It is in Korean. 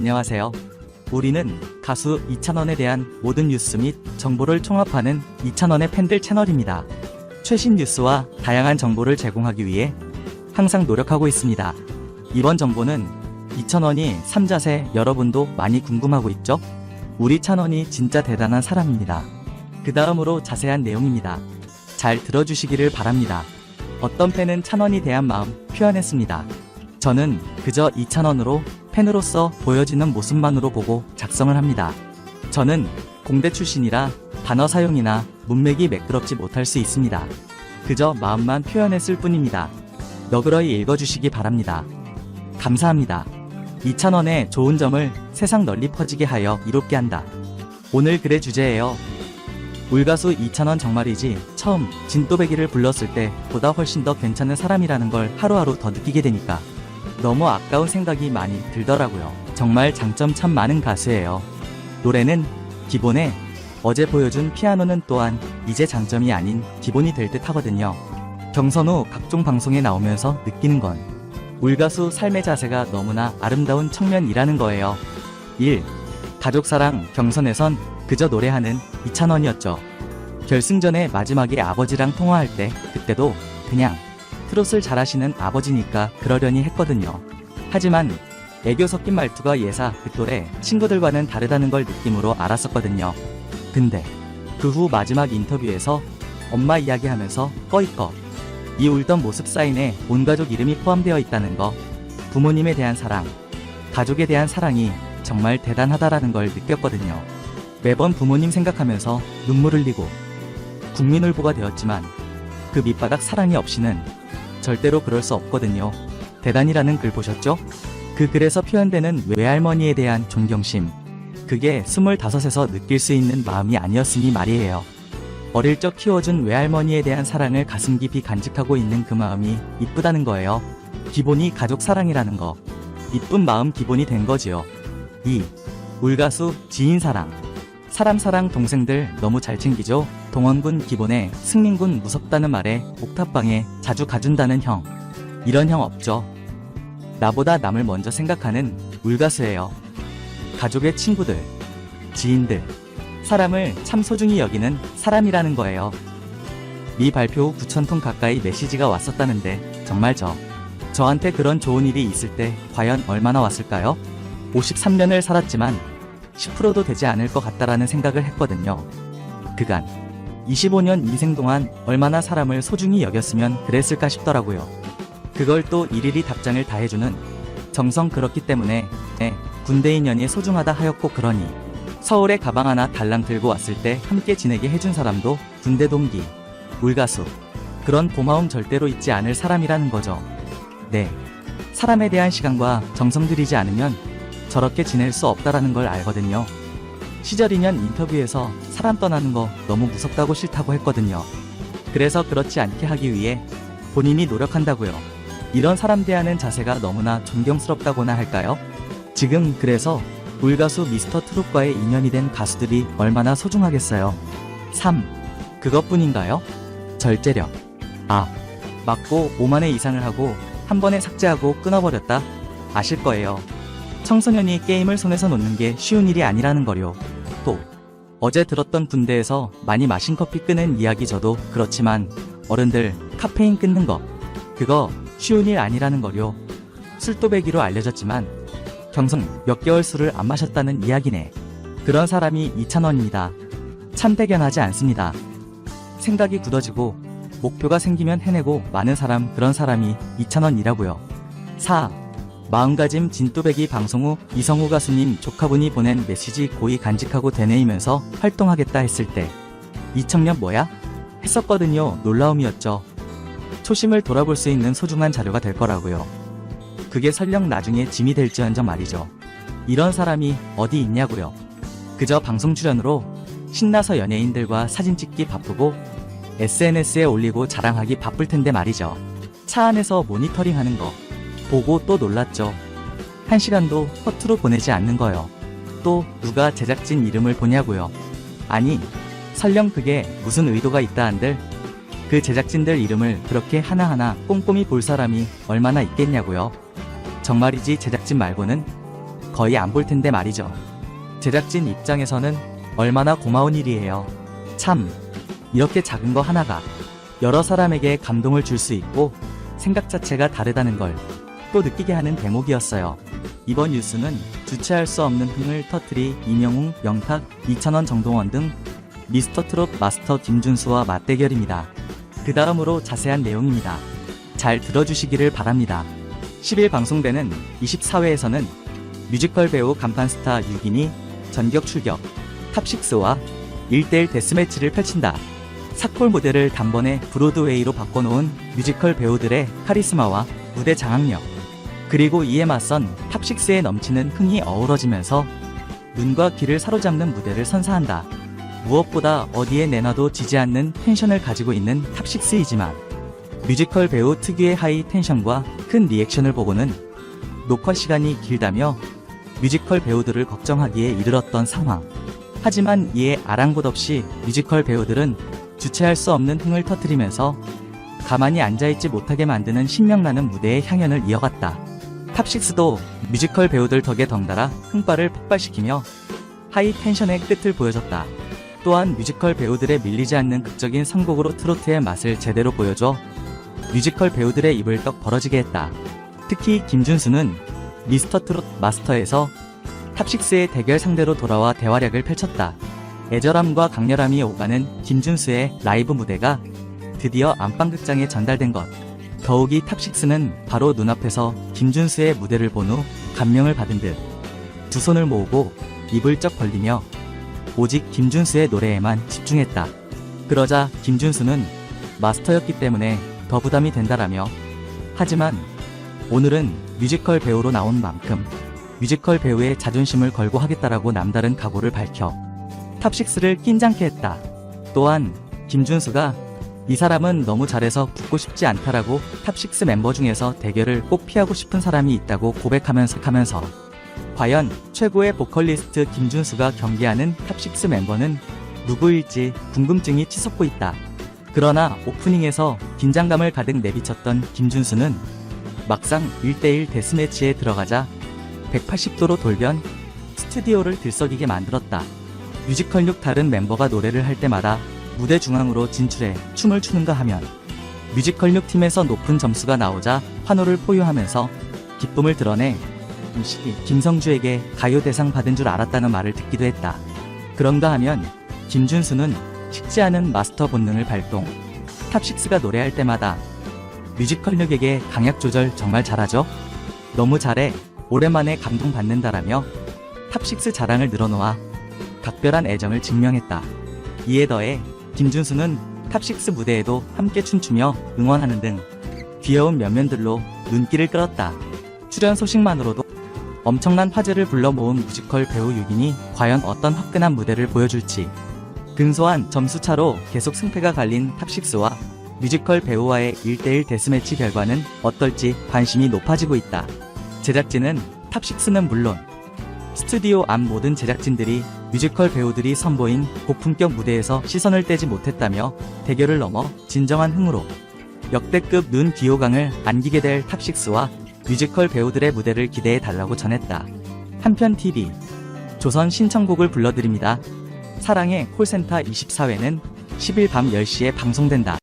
안녕하세요. 우리는 가수 이찬원에 대한 모든 뉴스 및 정보를 총합하는 이찬원의 팬들 채널입니다. 최신 뉴스와 다양한 정보를 제공하기 위해 항상 노력하고 있습니다. 이번 정보는 이찬원이 3자세 여러분도 많이 궁금하고 있죠? 우리 찬원이 진짜 대단한 사람입니다. 그 다음으로 자세한 내용입니다. 잘 들어주시기를 바랍니다. 어떤 팬은 찬원이 대한 마음 표현했습니다. 저는 그저 이찬원으로 팬으로서 보여지는 모습만으로 보고 작성을 합니다. 저는 공대 출신이라 단어 사용이나 문맥이 매끄럽지 못할 수 있습니다. 그저 마음만 표현했을 뿐입니다. 너그러이 읽어주시기 바랍니다. 감사합니다. 이찬원의 좋은 점을 세상 널리 퍼지게 하여 이롭게 한다. 오늘 글의 주제예요. 울가수 이찬원 정말이지 처음 진또배기를 불렀을 때 보다 훨씬 더 괜찮은 사람이라는 걸 하루하루 더 느끼게 되니까 너무 아까운 생각이 많이 들더라고요. 정말 장점 참 많은 가수예요. 노래는 기본에 어제 보여준 피아노는 또한 이제 장점이 아닌 기본이 될 듯 하거든요. 경선 후 각종 방송에 나오면서 느끼는 건 울가수 삶의 자세가 너무나 아름다운 청년이라는 거예요. 1. 가족사랑 경선에선 그저 노래하는 이찬원이었죠. 결승전에 마지막에 아버지랑 통화할 때 그때도 그냥 트롯을 잘하시는 아버지니까 그러려니 했거든요. 하지만 애교 섞인 말투가 예사 그 또래 친구들과는 다르다는 걸 느낌으로 알았었거든요. 근데 그 후 마지막 인터뷰에서 엄마 이야기하면서 꺼이꺼 이 울던 모습 사인에 온 가족 이름이 포함되어 있다는 거, 부모님에 대한 사랑, 가족에 대한 사랑이 정말 대단하다라는 걸 느꼈거든요. 매번 부모님 생각하면서 눈물 흘리고 국민울보가 되었지만 그 밑바닥 사랑이 없이는 절대로 그럴 수 없거든요. 대단이라는 글 보셨죠? 그 글에서 표현되는 외할머니에 대한 존경심, 그게 25에서 느낄 수 있는 마음이 아니었으니 말이에요. 어릴 적 키워준 외할머니에 대한 사랑을 가슴 깊이 간직하고 있는 그 마음이 이쁘다는 거예요. 기본이 가족 사랑이라는 거, 이쁜 마음 기본이 된 거지요. 2. 울가수 지인 사랑. 사람 사랑 동생들 너무 잘 챙기죠? 동원군 기본에 승민군 무섭다는 말에 옥탑방에 자주 가준다는 형. 이런 형 없죠. 나보다 남을 먼저 생각하는 울가수예요. 가족의 친구들, 지인들, 사람을 참 소중히 여기는 사람이라는 거예요. 미 발표 후 9,000통 가까이 메시지가 왔었다는데 정말 저한테 그런 좋은 일이 있을 때 과연 얼마나 왔을까요? 53년을 살았지만 10%도 되지 않을 것 같다라는 생각을 했거든요. 그간 25년 인생 동안 얼마나 사람을 소중히 여겼으면 그랬을까 싶더라고요. 그걸 또 일일이 답장을 다 해주는 정성 그렇기 때문에 군대 인연이 소중하다 하였고, 그러니 서울에 가방 하나 달랑 들고 왔을 때 함께 지내게 해준 사람도 군대 동기, 울가수. 그런 고마움 절대로 잊지 않을 사람이라는 거죠. 네, 사람에 대한 시간과 정성 들이지 않으면 저렇게 지낼 수 없다라는 걸 알거든요. 시절 인연 인터뷰에서 사람 떠나는 거 너무 무섭다고 싫다고 했거든요. 그래서 그렇지 않게 하기 위해 본인이 노력한다고요. 이런 사람 대하는 자세가 너무나 존경스럽다고나 할까요? 지금 그래서 울가수 미스터 트롯과의 인연이 된 가수들이 얼마나 소중하겠어요. 3. 그것뿐인가요? 절제력. 맞고 5만회 이상을 하고 한 번에 삭제하고 끊어버렸다? 아실 거예요. 청소년이 게임을 손에서 놓는 게 쉬운 일이 아니라는 거요. 또 어제 들었던 군대에서 많이 마신 커피 끄는 이야기, 저도 그렇지만 어른들 카페인 끊는 거 그거 쉬운 일 아니라는 거요. 술도배기로 알려졌지만 경선 몇 개월 술을 안 마셨다는 이야기네. 그런 사람이 이찬원입니다. 참 대견하지 않습니다. 생각이 굳어지고 목표가 생기면 해내고 많은 사람, 그런 사람이 이찬원이라고요. 4. 마음가짐 진또배기. 방송 후 이성우 가수님 조카분이 보낸 메시지 고이 간직하고 되뇌이면서 활동하겠다 했을 때 이 청년 뭐야? 했었거든요. 놀라움이었죠. 초심을 돌아볼 수 있는 소중한 자료가 될 거라고요. 그게 설령 나중에 짐이 될지언정 말이죠. 이런 사람이 어디 있냐고요. 그저 방송 출연으로 신나서 연예인들과 사진 찍기 바쁘고 SNS에 올리고 자랑하기 바쁠 텐데 말이죠. 차 안에서 모니터링 하는 거 보고 또 놀랐죠. 1시간도 허투루 보내지 않는 거요. 또 누가 제작진 이름을 보냐고요. 아니, 설령 그게 무슨 의도가 있다 한들 그 제작진들 이름을 그렇게 하나하나 꼼꼼히 볼 사람이 얼마나 있겠냐고요. 정말이지 제작진 말고는 거의 안 볼 텐데 말이죠. 제작진 입장에서는 얼마나 고마운 일이에요. 참, 이렇게 작은 거 하나가 여러 사람에게 감동을 줄 수 있고 생각 자체가 다르다는 걸 또 느끼게 하는 대목이었어요. 이번 뉴스는 주체할 수 없는 흥을 터뜨리 이명웅, 영탁, 이찬원, 정동원 등 미스터트롯 마스터 김준수와 맞대결입니다. 그 다음으로 자세한 내용입니다. 잘 들어주시기를 바랍니다. 10일 방송되는 24회에서는 뮤지컬 배우 간판 스타 6인이 전격 출격, 탑6와 1대1 데스매치를 펼친다. 삭골 무대를 단번에 브로드웨이로 바꿔놓은 뮤지컬 배우들의 카리스마와 무대 장악력, 그리고 이에 맞선 탑6의 넘치는 흥이 어우러지면서 눈과 귀를 사로잡는 무대를 선사한다. 무엇보다 어디에 내놔도 지지 않는 텐션을 가지고 있는 탑6이지만 뮤지컬 배우 특유의 하이 텐션과 큰 리액션을 보고는 녹화 시간이 길다며 뮤지컬 배우들을 걱정하기에 이르렀던 상황. 하지만 이에 아랑곳 없이 뮤지컬 배우들은 주체할 수 없는 흥을 터뜨리면서 가만히 앉아있지 못하게 만드는 신명나는 무대의 향연을 이어갔다. 탑6도 뮤지컬 배우들 덕에 덩달아 흥발을 폭발시키며 하이 텐션의 끝을 보여줬다. 또한 뮤지컬 배우들의 밀리지 않는 극적인 선곡으로 트로트의 맛을 제대로 보여줘 뮤지컬 배우들의 입을 떡 벌어지게 했다. 특히 김준수는 미스터트롯 마스터에서 탑6의 대결 상대로 돌아와 대활약을 펼쳤다. 애절함과 강렬함이 오가는 김준수의 라이브 무대가 드디어 안방극장에 전달된 것. 더욱이 탑6는 바로 눈앞에서 김준수의 무대를 본 후 감명을 받은 듯 두 손을 모으고 입을 쩍 벌리며 오직 김준수의 노래에만 집중했다. 그러자 김준수는 마스터였기 때문에 더 부담이 된다라며, 하지만 오늘은 뮤지컬 배우로 나온 만큼 뮤지컬 배우의 자존심을 걸고 하겠다라고 남다른 각오를 밝혀 탑6를 긴장케 했다. 또한 김준수가 이 사람은 너무 잘해서 붙고 싶지 않다라고 탑6 멤버 중에서 대결을 꼭 피하고 싶은 사람이 있다고 고백하면서 과연 최고의 보컬리스트 김준수가 경기하는 탑6 멤버는 누구일지 궁금증이 치솟고 있다. 그러나 오프닝에서 긴장감을 가득 내비쳤던 김준수는 막상 1대1 데스매치에 들어가자 180도로 돌변, 스튜디오를 들썩이게 만들었다. 뮤지컬 6 다른 멤버가 노래를 할 때마다 무대 중앙으로 진출해 춤을 추는가 하면 뮤지컬 6 팀에서 높은 점수가 나오자 환호를 포효하면서 기쁨을 드러내 김성주에게 가요 대상 받은 줄 알았다는 말을 듣기도 했다. 그런가 하면 김준수는 식지 않은 마스터 본능을 발동. 탑6가 노래할 때마다 뮤지컬 6에게 강약 조절 정말 잘하죠? 너무 잘해. 오랜만에 감동받는다라며 탑6 자랑을 늘어놓아 각별한 애정을 증명했다. 이에 더해 김준수는 탑6 무대에도 함께 춤추며 응원하는 등 귀여운 면면들로 눈길을 끌었다. 출연 소식만으로도 엄청난 화제를 불러 모은 뮤지컬 배우 6인이 과연 어떤 화끈한 무대를 보여줄지, 근소한 점수차로 계속 승패가 갈린 탑6와 뮤지컬 배우와의 1대1 데스매치 결과는 어떨지 관심이 높아지고 있다. 제작진은 탑6는 물론 스튜디오 앞 모든 제작진들이 뮤지컬 배우들이 선보인 고품격 무대에서 시선을 떼지 못했다며 대결을 넘어 진정한 흥으로 역대급 눈 귀호강을 안기게 될 탑6와 뮤지컬 배우들의 무대를 기대해달라고 전했다. 한편 TV 조선 신청곡을 불러드립니다. 사랑의 콜센터 24회는 10일 밤 10시에 방송된다.